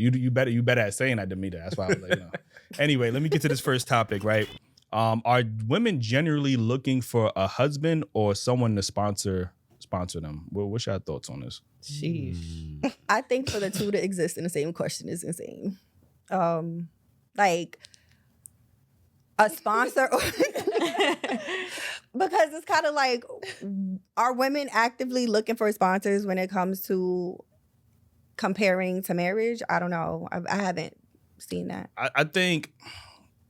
You better at saying that, Demeter. That's why I was like, Anyway, let me get to this first topic, right? Are women generally looking for a husband or someone to sponsor them? What's your thoughts on this? Sheesh. I think for the two to exist in the same question is insane. Like a sponsor, because it's kind of like, are women actively looking for sponsors when it comes to comparing to marriage? I don't know. I haven't seen that. I think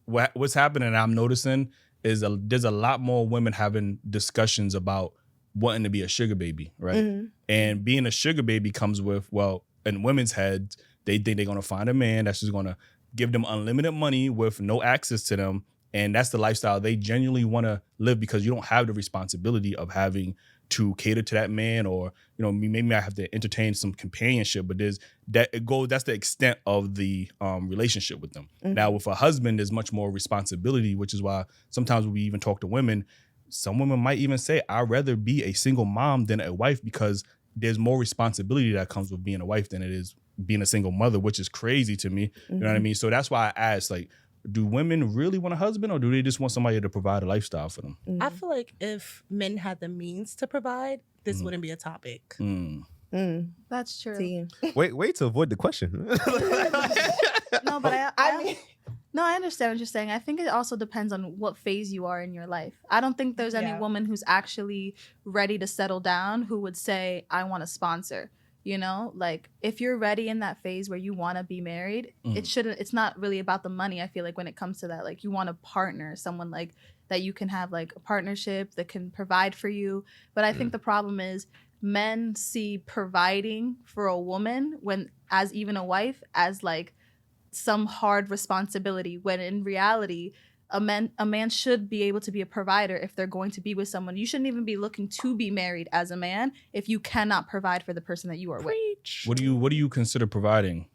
what's happening, and I'm noticing, is there's a lot more women having discussions about wanting to be a sugar baby, right? Mm-hmm. And being a sugar baby comes with, well, in women's heads, they think they're going to find a man that's just going to give them unlimited money with no access to them. And that's the lifestyle they genuinely want to live, because you don't have the responsibility of having to cater to that man, or, maybe I have to entertain some companionship, but that's the extent of the relationship with them. Mm-hmm. Now, with a husband, there's much more responsibility, which is why sometimes when we even talk to women, some women might even say, I'd rather be a single mom than a wife, because there's more responsibility that comes with being a wife than it is being a single mother, which is crazy to me. Mm-hmm. You know what I mean? So that's why I asked, like, do women really want a husband, or do they just want somebody to provide a lifestyle for them? I feel like if men had the means to provide, this wouldn't be a topic. That's true. Wait to avoid the question. No, but I understand what you're saying. I think it also depends on what phase you are in your life. I don't think there's any woman who's actually ready to settle down who would say, I want a sponsor. Like, if you're ready in that phase where you want to be married, it's not really about the money. I feel like when it comes to that, like, you want a partner, someone like that you can have like a partnership that can provide for you. But I think the problem is men see providing for a woman, when as even a wife, as like some hard responsibility, when in reality, a man should be able to be a provider if they're going to be with someone. You shouldn't even be looking to be married as a man if you cannot provide for the person that you are with. What do you consider providing?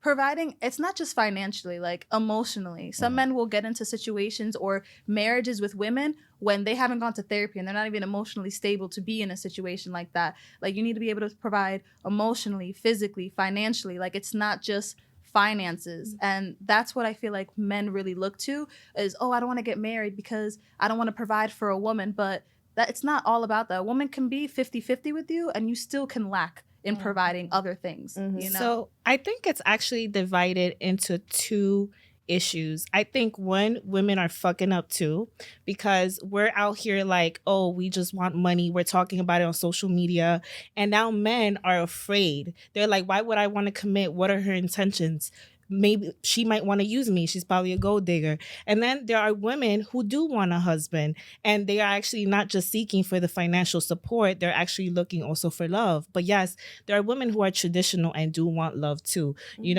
Providing, it's not just financially, like emotionally. Some men will get into situations or marriages with women when they haven't gone to therapy and they're not even emotionally stable to be in a situation like that. Like, you need to be able to provide emotionally, physically, financially. Like, it's not just finances. And that's what I feel like men really look to is, I don't want to get married because I don't want to provide for a woman. But that it's not all about that. A woman can be 50-50 with you and you still can lack in providing other things. Mm-hmm. So I think it's actually divided into two issues. I think one, women are fucking up too, because we're out here like, we just want money. We're talking about it on social media. And now men are afraid. They're like, why would I want to commit? What are her intentions? Maybe she might want to use me. She's probably a gold digger. And then there are women who do want a husband, and they are actually not just seeking for the financial support. They're actually looking also for love. But yes, there are women who are traditional and do want love too.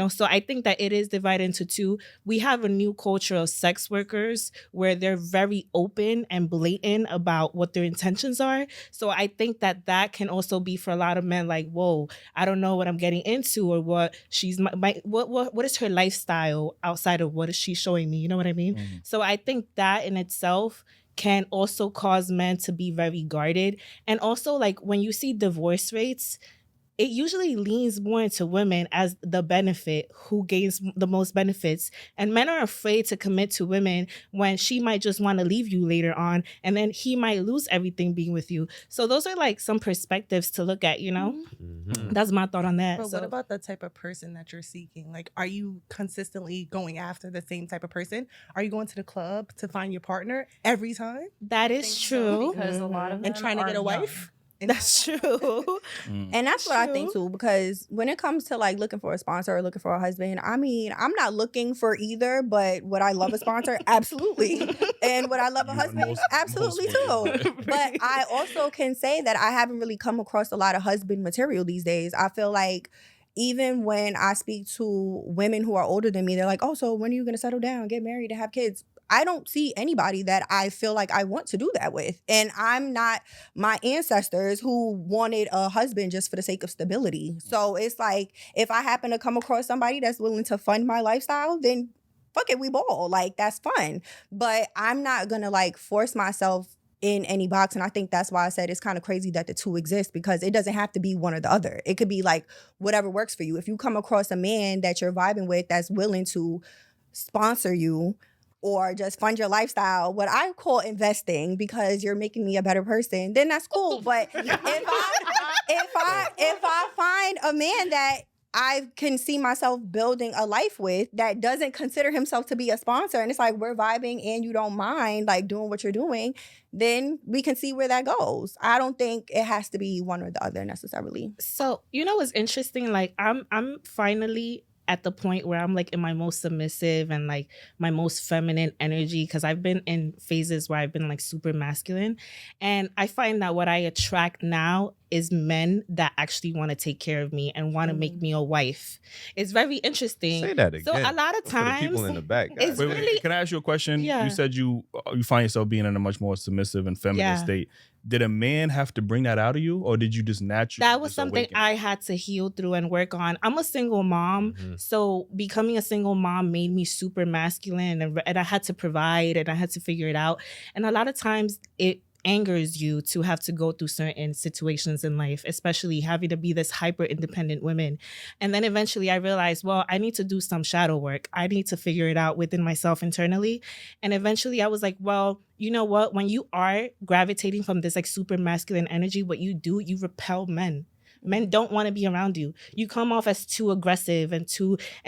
So I think that it is divided into two. We have a new culture of sex workers where they're very open and blatant about what their intentions are. So I think that can also be for a lot of men like, whoa, I don't know what I'm getting into, or what she's what is her lifestyle outside of what is she showing me? You know what I mean? Mm-hmm. So I think that in itself can also cause men to be very guarded. And also, like, when you see divorce rates, it usually leans more into women as the benefit, who gains the most benefits. And men are afraid to commit to women when she might just want to leave you later on, and then he might lose everything being with you. So those are like some perspectives to look at, Mm-hmm. That's my thought on that. But what about the type of person that you're seeking? Like, are you consistently going after the same type of person? Are you going to the club to find your partner every time? That is true. Because a lot of and trying to get a wife? That's true. And that's what I think too, because when it comes to like looking for a sponsor or looking for a husband, I mean, I'm not looking for either, but would I love a sponsor? Absolutely. And would I love a husband? Absolutely too. But I also can say that I haven't really come across a lot of husband material these days. I feel like even when I speak to women who are older than me, they're like, so when are you going to settle down, get married, and have kids? I don't see anybody that I feel like I want to do that with. And I'm not my ancestors who wanted a husband just for the sake of stability. So it's like, if I happen to come across somebody that's willing to fund my lifestyle, then fuck it, we ball. Like, that's fun. But I'm not going to like force myself in any box. And I think that's why I said it's kind of crazy that the two exist, because it doesn't have to be one or the other. It could be like whatever works for you. If you come across a man that you're vibing with that's willing to sponsor you or just fund your lifestyle, what I call investing, because you're making me a better person, then that's cool. But if I find a man that I can see myself building a life with that doesn't consider himself to be a sponsor, and it's like we're vibing and you don't mind like doing what you're doing, then we can see where that goes. I don't think it has to be one or the other necessarily. So, you know what's interesting? Like, I'm finally at the point where I'm like in my most submissive and like my most feminine energy, because I've been in phases where I've been like super masculine. And I find that what I attract now is men that actually want to take care of me and want to make me a wife. It's very interesting. Say that again. So a lot of For the times, people in the back. it's Wait, really, can I ask you a question? Yeah. You said you find yourself being in a much more submissive and feminine state. Did a man have to bring that out of you, or did you just naturally? That was something I had to heal through and work on. I'm a single mom, so becoming a single mom made me super masculine, and I had to provide, and I had to figure it out. And a lot of times it angers you to have to go through certain situations in life, especially having to be this hyper independent woman. And then eventually I realized, well, I need to do some shadow work. I need to figure it out within myself internally. And eventually I was like, well, you know what? When you are gravitating from this like super masculine energy, what you do, you repel men. Men don't want to be around you. You come off as too aggressive and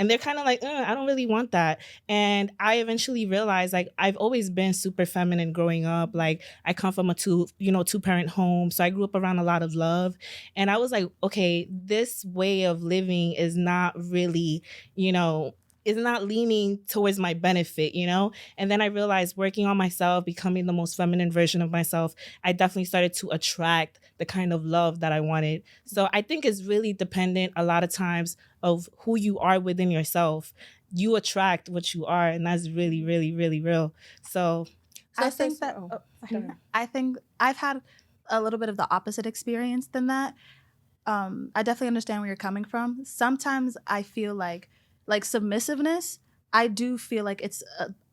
they're kind of like, I don't really want that. And I eventually realized, like, I've always been super feminine growing up. Like, I come from a two-parent home. So I grew up around a lot of love. And I was like, okay, this way of living is not really, is not leaning towards my benefit, And then I realized working on myself, becoming the most feminine version of myself, I definitely started to attract the kind of love that I wanted. So I think it's really dependent a lot of times of who you are within yourself. You attract what you are, and that's really, really, really real. So I think that I think I've had a little bit of the opposite experience than that. I definitely understand where you're coming from. Sometimes I feel like submissiveness, I do feel like it's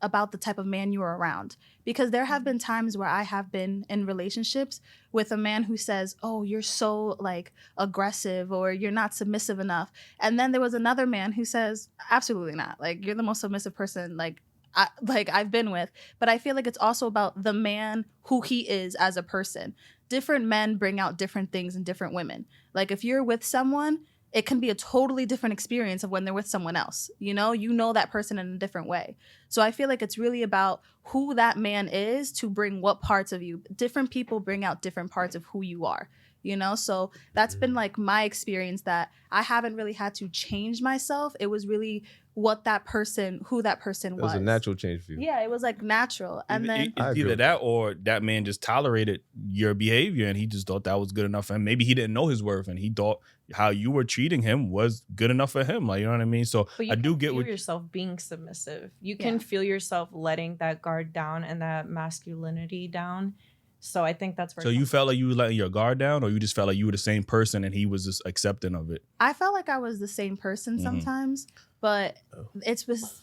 about the type of man you are around. Because there have been times where I have been in relationships with a man who says, oh, you're so like aggressive, or you're not submissive enough. And then there was another man who says, absolutely not. Like, you're the most submissive person I've been with. But I feel like it's also about the man who he is as a person. Different men bring out different things in different women. Like, if you're with someone, it can be a totally different experience of when they're with someone else. You know that person in a different way. So I feel like it's really about who that man is to bring what parts of you. Different people bring out different parts of who you are, So that's been like my experience, that I haven't really had to change myself. It was really who that person was. It was a natural change for you. Yeah, it was like natural. And then it's either that or that man just tolerated your behavior and he just thought that was good enough. And maybe he didn't know his worth and he thought how you were treating him was good enough for him. Like, you know what I mean? So but you I do can get feel what yourself being submissive. You can feel yourself letting that guard down and that masculinity down. So I think that's where. So you felt like you were letting your guard down, or you just felt like you were the same person and he was just accepting of it? I felt like I was the same person sometimes, but it's just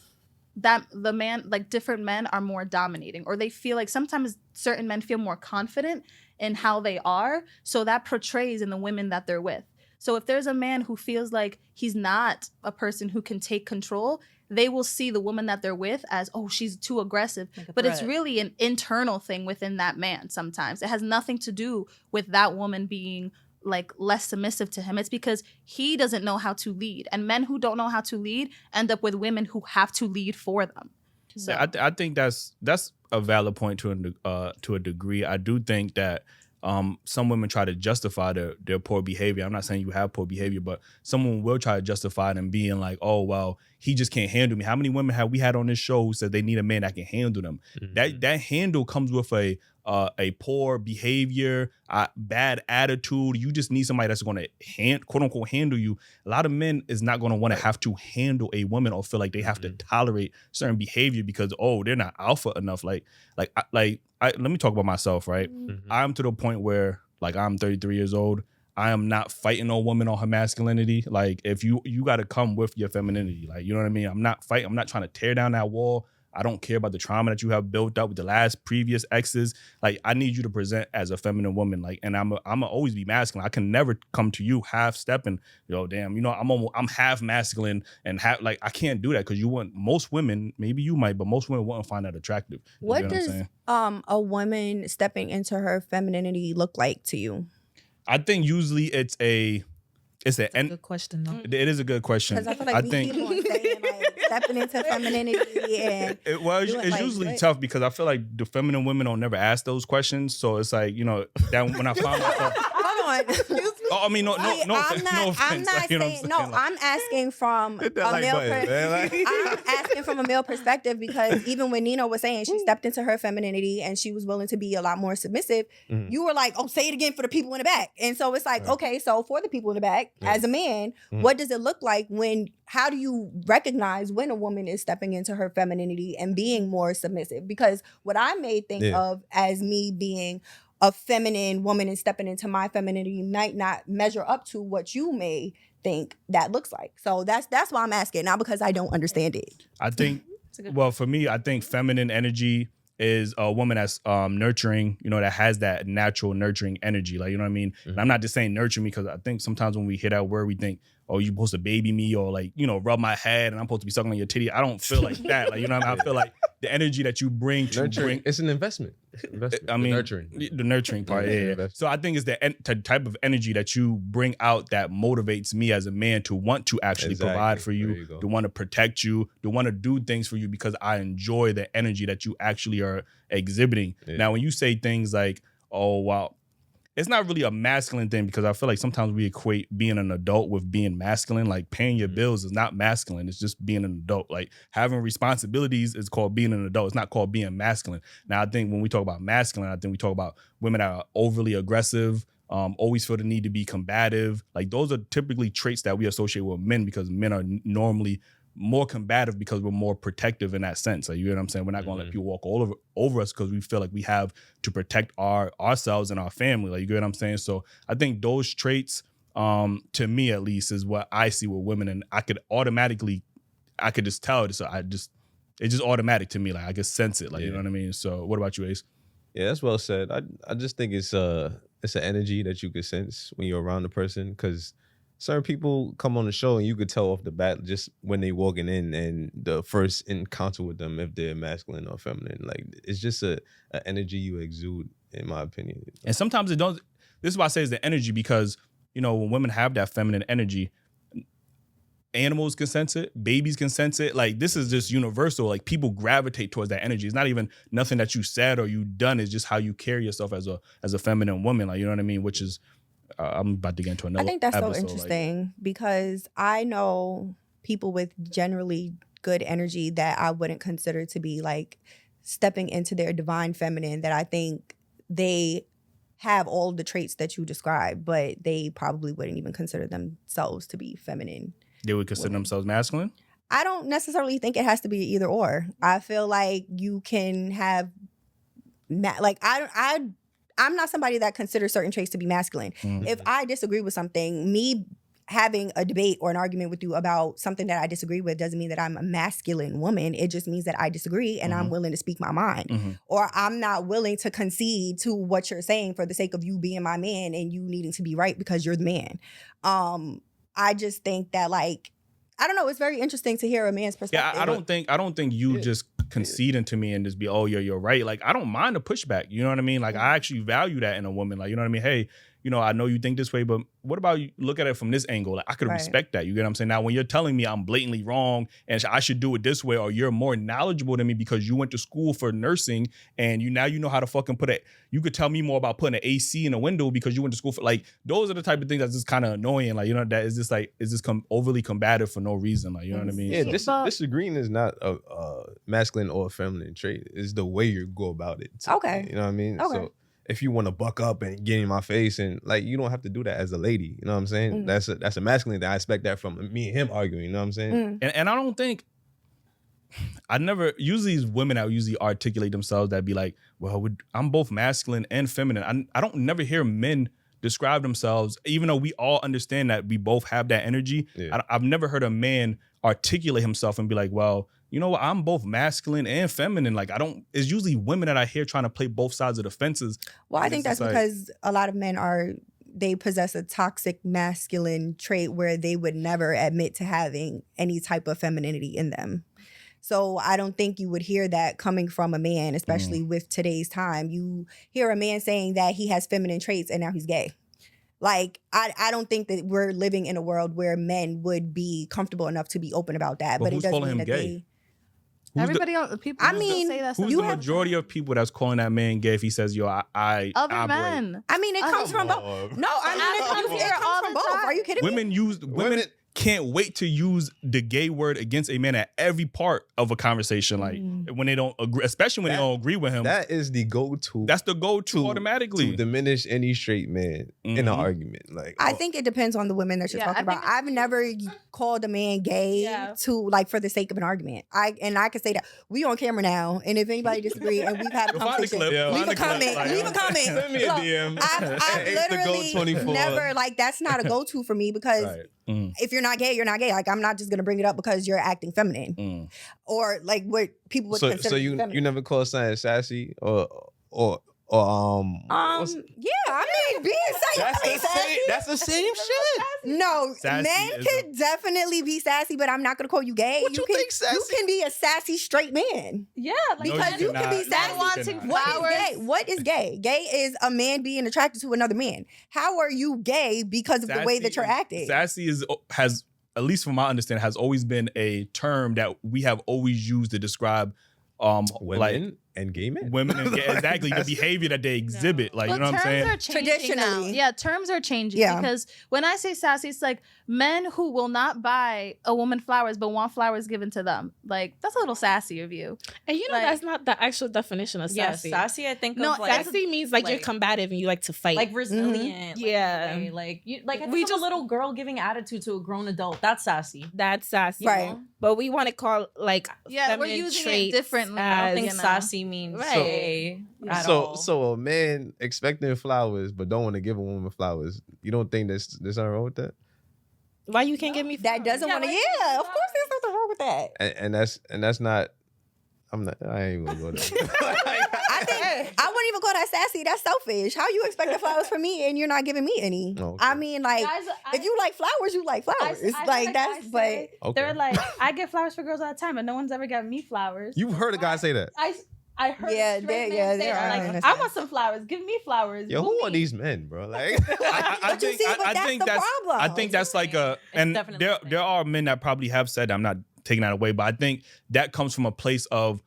that the man, like different men are more dominating, or they feel like sometimes certain men feel more confident in how they are. So that portrays in the women that they're with. So if there's a man who feels like he's not a person who can take control, they will see the woman that they're with as, oh, she's too aggressive. But it's really an internal thing within that man sometimes. It has nothing to do with that woman being like less submissive to him. It's because he doesn't know how to lead. And men who don't know how to lead end up with women who have to lead for them. So Yeah, I think that's a valid point to a degree. I do think that some women try to justify their poor behavior. I'm not saying you have poor behavior, but someone will try to justify them being like, oh, well, he just can't handle me. How many women have we had on this show who said they need a man that can handle them? Mm-hmm. That handle comes with a poor behavior, bad attitude. You just need somebody that's going to quote unquote handle you. A lot of men is not going to want to have to handle a woman or feel like they have to tolerate certain behavior because, oh, they're not alpha enough. Let me talk about myself, right? Mm-hmm. I'm to the point where like I'm 33 years old. I am not fighting no woman on her masculinity. Like if you got to come with your femininity, like, you know what I mean? I'm not fighting. I'm not trying to tear down that wall. I don't care about the trauma that you have built up with the last previous exes. Like, I need you to present as a feminine woman. Like, and I'm always be masculine. I can never come to you half stepping. Damn, I'm half masculine and half, like, I can't do that because most women, maybe you might, but most women wouldn't find that attractive. What does a woman stepping into her femininity look like to you? I think usually it's a good question though. It is a good question. Because I feel like we keep on saying like stepping into femininity and it's usually tough because I feel like the feminine women don't never ask those questions. So it's like, that when I find myself hold on. I mean, no offense. I'm not saying, I'm asking from a I'm asking from a male perspective because even when Nina was saying she stepped into her femininity and she was willing to be a lot more submissive, you were like, oh, say it again for the people in the back. And so it's like, okay, so for the people in the back, as a man, what does it look like how do you recognize when a woman is stepping into her femininity and being more submissive? Because what I may think of as me being a feminine woman and stepping into my femininity might not measure up to what you may think that looks like. So that's why I'm asking, not because I don't understand it. I think, well, for me, I think feminine energy is a woman that's nurturing, that has that natural nurturing energy. Like, you know what I mean? And I'm not just saying nurturing because I think sometimes when we hear that word, we think, oh, you're supposed to baby me or like, rub my head and I'm supposed to be sucking on your titty. I don't feel like that. Like, you know what I mean? I feel like the energy that you bring to nurturing, it's an investment. I mean, the nurturing part. Yeah. So I think it's the type of energy that you bring out that motivates me as a man to want to actually provide for you, to want to protect you, to want to do things for you because I enjoy the energy that you actually are exhibiting. Yeah. Now, when you say things like, oh, wow, it's not really a masculine thing because I feel like sometimes we equate being an adult with being masculine. Like paying your bills is not masculine. It's just being an adult. Like having responsibilities is called being an adult. It's not called being masculine. Now, I think when we talk about masculine, I think we talk about women that are overly aggressive, always feel the need to be combative. Like those are typically traits that we associate with men because men are normally more combative because we're more protective in that sense. Like, you know what I'm saying? We're not going to let people walk all over us because we feel like we have to protect ourselves and our family. Like, you get what I'm saying? So I think those traits, to me at least, is what I see with women. And I could just tell it. So it's just automatic to me. Like I could sense it. Like, you know what I mean? So what about you, Ace? Yeah, that's well said. I just think it's an energy that you could sense when you're around the person because certain people come on the show and you could tell off the bat just when they walking in and the first encounter with them if they're masculine or feminine. Like it's just a energy you exude, in my opinion. And sometimes it don't. This is why I say it's the energy because when women have that feminine energy, animals can sense it, babies can sense it. Like this is just universal. Like people gravitate towards that energy. It's not even nothing that you said or you done. It's just how you carry yourself as a feminine woman. Like you know what I mean? Which is. I'm about to get into another. I think that's episode, so interesting because I know people with generally good energy that I wouldn't consider to be like stepping into their divine feminine, that I think they have all the traits that you described, but they probably wouldn't even consider themselves to be feminine. They would consider themselves masculine? I don't necessarily think it has to be either or. I feel like you can have I'm not somebody that considers certain traits to be masculine. Mm-hmm. If I disagree with something, me having a debate or an argument with you about something that I disagree with doesn't mean that I'm a masculine woman. It just means that I disagree and I'm willing to speak my mind. Mm-hmm. Or I'm not willing to concede to what you're saying for the sake of you being my man and you needing to be right because you're the man. I just think that I don't know. It's very interesting to hear a man's perspective. Yeah, I don't think you just conceding to me and just be, oh, you're right. Like, I don't mind the pushback. You know what I mean? Like, I actually value that in a woman. Like, you know what I mean? Hey, I know you think this way, but what about you look at it from this angle? Like, I could respect that. You get what I'm saying? Now, when you're telling me I'm blatantly wrong and I should do it this way, or you're more knowledgeable than me because you went to school for nursing and you know how to fucking you could tell me more about putting an AC in a window because you went to school for, like, those are the type of things that's just kind of annoying. Like, that is just like, is just overly combative for no reason. Like, you know what I mean? Yeah, disagreeing is not a masculine or feminine trait. It's the way you go about it. Okay. You know what I mean? Okay. So if you want to buck up and get in my face and you don't have to do that as a lady. You know what I'm saying? Mm-hmm. That's a masculine thing. I expect that from me and him arguing. You know what I'm saying? Mm-hmm. And I don't think, usually these women that usually articulate themselves that be like, well, I'm both masculine and feminine. I don't never hear men describe themselves, even though we all understand that we both have that energy. Yeah. I've never heard a man articulate himself and be like, well, you know what, I'm both masculine and feminine. Like, it's usually women that I hear trying to play both sides of the fences. Well, I think that's because a lot of men they possess a toxic masculine trait where they would never admit to having any type of femininity in them. So I don't think you would hear that coming from a man, especially with today's time. You hear a man saying that he has feminine traits and now he's gay. Like, I don't think that we're living in a world where men would be comfortable enough to be open about that. But it who's doesn't calling mean him that gay? Everybody else, people. I mean, say that Who's stuff. the majority of people that's calling that man gay if he says, yo, I Other operate? men. I mean, it comes from both. No, I mean, it comes from both. Are you kidding me? Women can't wait to use the gay word against a man at every part of a conversation. Like when they don't agree, especially when they don't agree with him. That is the go-to. That's the go-to automatically. To diminish any straight man in an argument. Like, I think it depends on the women that you're talking about. I've never called a man gay to like for the sake of an argument. I can say that we on camera now, and if anybody disagree and we've had a conversation, leave a comment. Leave a comment. Send me a DM. I've literally never like that's not a go-to for me because if you're not gay, you're not gay. Like I'm not just gonna bring it up because you're acting feminine or like what people would consider. So you never call something sassy or yeah, I mean being sassy. That's the same shit. No, sassy men could definitely be sassy, but I'm not gonna call you gay. What you think sassy? You can be a sassy straight man. Yeah, like Because you can be sassy. wanting What flowers. is gay? What is gay? Gay is a man being attracted to another man. How are you gay because of the way that you're acting? Sassy has, at least from my understanding, has always been a term that we have always used to describe women like and gay men. women and gay, exactly the behavior that they exhibit. Like, But you know what I'm saying? terms are changing now. Traditionally. Yeah, terms are changing Yeah. because when I say sassy, it's like men who will not buy a woman flowers but want flowers given to them. Like, that's a little sassy of you. And you know, Like- that's not the actual definition of yeah, sassy. sassy. I think No, of like Sassy means like you're like- combative and you like to fight. like resilient. Yeah. like you like I We think of just- a little girl giving attitude to a grown adult. That's sassy. that's sassy. Right. But we want to call like Yeah, we're feminine using it traits differently. I don't as, think you know. sassy means Right. gay at all. So a man expecting flowers but don't want to give a woman flowers. You don't think there's something wrong with that? why you can't give me flowers? That doesn't Yeah, want to. like- Yeah, of course, there's nothing wrong with that. And that's not. I ain't gonna go there. I think I wouldn't even call that sassy. That's selfish. How you expect the flowers from me and you're not giving me any? Okay. I mean, like Guys, if you like flowers, you like flowers. It's I like heard that's. guys But say- Okay. They're like, I get flowers for girls all the time, but no one's ever gotten me flowers. You've heard a guy say that. I heard Yeah, a straight there- yeah, man say there that, are. like, I I understand. want some flowers. Give me flowers. Yo, Boo who me. are these men, bro? Like, But you see, but that's the problem. I think that's like a, It's and definitely a thing. there are men that probably have said that. I'm not taking that away, but I think that comes from a place of,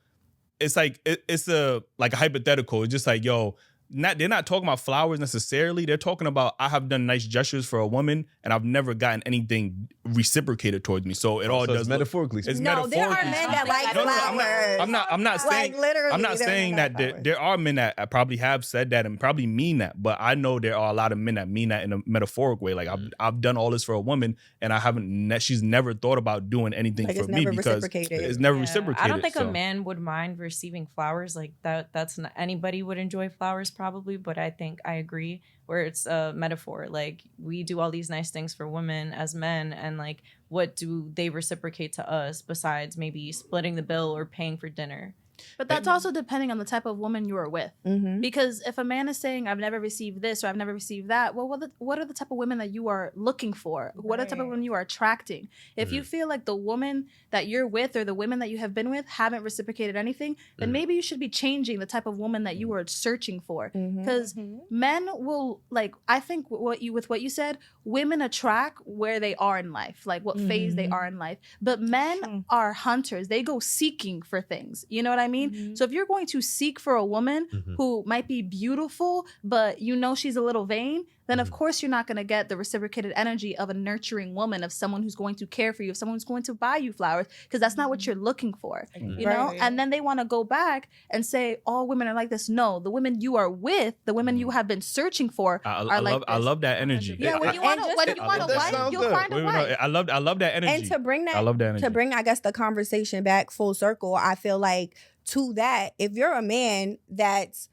it's like it's a like a hypothetical. It's just like, yo, they're not talking about flowers necessarily. They're talking about I have done nice gestures for a woman and I've never gotten anything reciprocated towards me. So it all so does it's look- metaphorically. It's no, there are metaphorically men that speaking. like No, flowers. I'm not saying Like literally, I'm not there are saying men that like flowers. there are men that probably have said that and probably mean that, but I know there are a lot of men that mean that in a metaphoric way. Like I've done all this for a woman and I haven't. She's never thought about doing anything Like, for it's me never because reciprocated. it's never Yeah, reciprocated. I don't think so. a man would mind receiving flowers like that. That's not anybody would enjoy flowers probably, but I think I agree where it's a metaphor. Like we do all these nice things for women as men, and like what do they reciprocate to us besides maybe splitting the bill or paying for dinner? But that's also depending on the type of woman you are with. Mhm. Because if a man is saying, I've never received this or I've never received that, well, what are the type of women that you are looking for? What are the type of Right. women you are attracting? If you feel like the woman that you're with or the women that you have been with haven't reciprocated anything, then maybe you should be changing the type of woman that you are searching for. Mhm. Because men will, like, I think what you said, women attract where they are in life, like what phase they are in life. But men are hunters. They go seeking for things. You know what I mean? So if you're going to seek for a woman who might be beautiful, but you know she's a little vain, then of course you're not going to get the reciprocated energy of a nurturing woman, of someone who's going to care for you, of someone who's going to buy you flowers, because that's not what you're looking for, you know? Right. And then they want to go back and say, all women are like this. No, the women you are with, the women you have been searching for are like I this. love that energy. Yeah, when you want a that wife, sounds you'll good. find a Wait, no, wife. I love that energy. And to bring that, I love that energy. to bring, I guess, the conversation back full circle, I feel like to that, if you're a man that's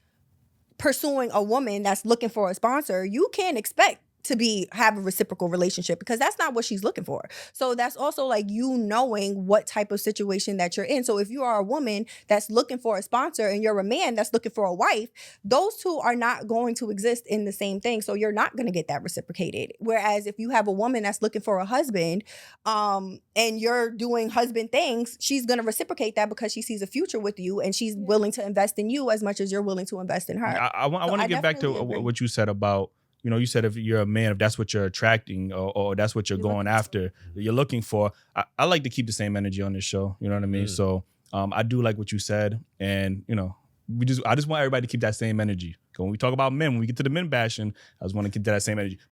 pursuing a woman that's looking for a sponsor, you can't expect to have a reciprocal relationship because that's not what she's looking for. So that's also like you knowing what type of situation that you're in. So if you are a woman that's looking for a sponsor and you're a man that's looking for a wife, those two are not going to exist in the same thing. So you're not going to get that reciprocated. Whereas if you have a woman that's looking for a husband, and you're doing husband things, she's going to reciprocate that because she sees a future with you and she's willing to invest in you as much as you're willing to invest in her. I want to get back to what you said about, you said if you're a man, if that's what you're attracting or that's what you're going after, you're looking for. I like to keep the same energy on this show. You know what I mean? So I do like what you said. And, I just want everybody to keep that same energy. When we talk about men, when we get to the men bashing, I just want to keep that same energy.